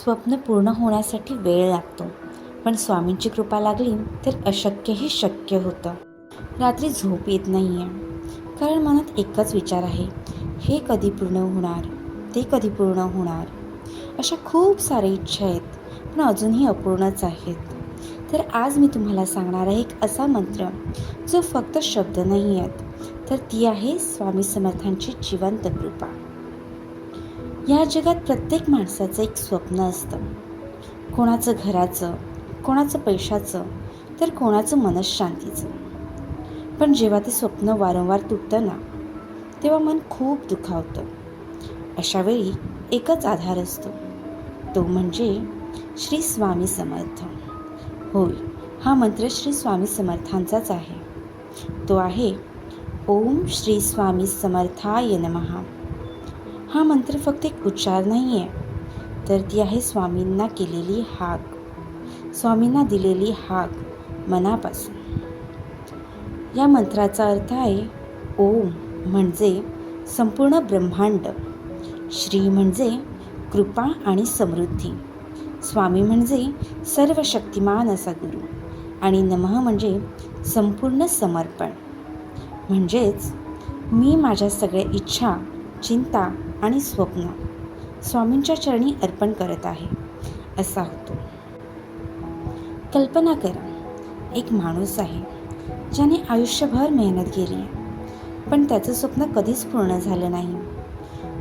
स्वप्न पूर्ण होण्यासाठी वेळ लागतो, पण स्वामींची कृपा लागली तर अशक्यही शक्य होतं. रात्री झोप येत नाही आहे, कारण मनात एकच विचार आहे, हे कधी पूर्ण होणार, ते कधी पूर्ण होणार. अशा खूप साऱ्या इच्छा आहेत, पण अजूनही अपूर्णच आहेत. तर आज मी तुम्हाला सांगणार आहे एक असा मंत्र जो फक्त शब्द नाही आहेत, तर ती आहे स्वामी समर्थांची जिवंत कृपा. या जगात प्रत्येक माणसाचं एक स्वप्न असतं. कोणाचं घराचं, कोणाचं पैशाचं, तर कोणाचं मनःशांतीचं. पण जेव्हा ते स्वप्न वारंवार तुटतं ना, तेव्हा मन खूप दुखावतं. अशा वेळी एकच आधार असतो, तो म्हणजे श्री स्वामी समर्थ. होय, हा मंत्र श्री स्वामी समर्थांचाच आहे. तो आहे ओम श्री स्वामी समर्थाय नमः. हा मंत्र फक्त एक उच्चार नाही आहे, तर ती आहे स्वामींना केलेली हाक, स्वामींना दिलेली हाक मनापासून. या मंत्राचा अर्थ आहे ओम म्हणजे संपूर्ण ब्रह्मांड, श्री म्हणजे कृपा आणि समृद्धी, स्वामी म्हणजे सर्व शक्तिमान असा गुरु, आणि नमः म्हणजे संपूर्ण समर्पण. म्हणजेच मी माझ्या सगळ्या इच्छा, चिंता आणि स्वप्न स्वामींच्या चरणी अर्पण करत आहे असा होतो. कल्पना करा, एक माणूस आहे ज्याने आयुष्यभर मेहनत केली आहे, पण त्याचं स्वप्न कधीच पूर्ण झालं नाही.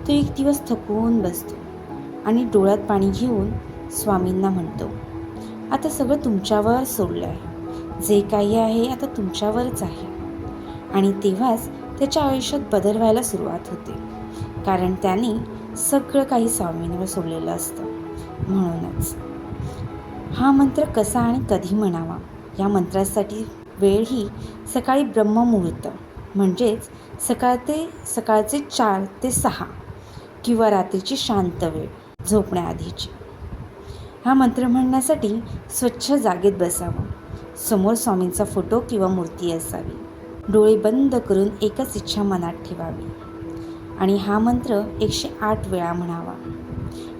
तो एक दिवस थकून बसतो आणि डोळ्यात पाणी घेऊन स्वामींना म्हणतो, आता सगळं तुमच्यावर सोडलं आहे, जे काही आहे आता तुमच्यावरच आहे. आणि तेव्हाच त्याच्या आयुष्यात बदल व्हायला सुरुवात होते, कारण त्याने सगळं काही स्वामींवर सोडलेलं असतं. म्हणूनच हा मंत्र कसा आणि कधी म्हणावा, या मंत्रासाठी वेळ ही सकाळी ब्रह्ममुहूर्त, म्हणजेच सकाळचे 4 ते 6 किंवा रात्रीची शांत वेळ झोपण्याआधीची. हा मंत्र म्हणण्यासाठी स्वच्छ जागेत बसावं, समोर स्वामींचा फोटो किंवा मूर्ती असावी, डोळे बंद करून एकच इच्छा मनात ठेवावी आणि हा मंत्र 108 वेळा म्हणावा.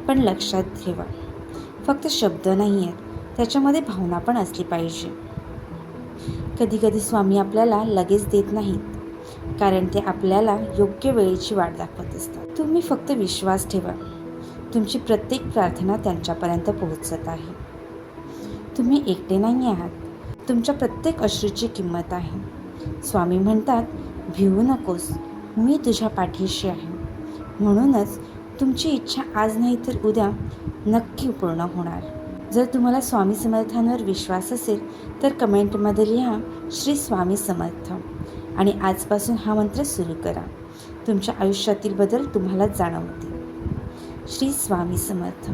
पण लक्षात ठेवा, फक्त शब्द नाही आहेत, त्याच्यामध्ये भावना पण असली पाहिजे. कधी कधी स्वामी आपल्याला लगेच देत नाहीत, कारण ते आपल्याला योग्य वेळेची वाट दाखवत असतात. तुम्ही फक्त विश्वास ठेवा, तुमची प्रत्येक प्रार्थना त्यांच्यापर्यंत पोहोचत आहे. तुम्ही एकटे नाही आहात, तुमच्या प्रत्येक अश्रूची किंमत आहे. स्वामी म्हणतात, भिवू नकोस, मी तुझ्या पाठीशी आहे. म्हणूनच तुमची इच्छा आज नाही तर उद्या नक्की पूर्ण होणार. जर तुम्हाला स्वामी समर्थांवर विश्वास असेल तर कमेंटमध्ये लिहा श्री स्वामी समर्थ आणि आजपासून हा मंत्र सुरू करा. तुमच्या आयुष्यातील बदल तुम्हालाच जाणवतील. श्री स्वामी समर्थ.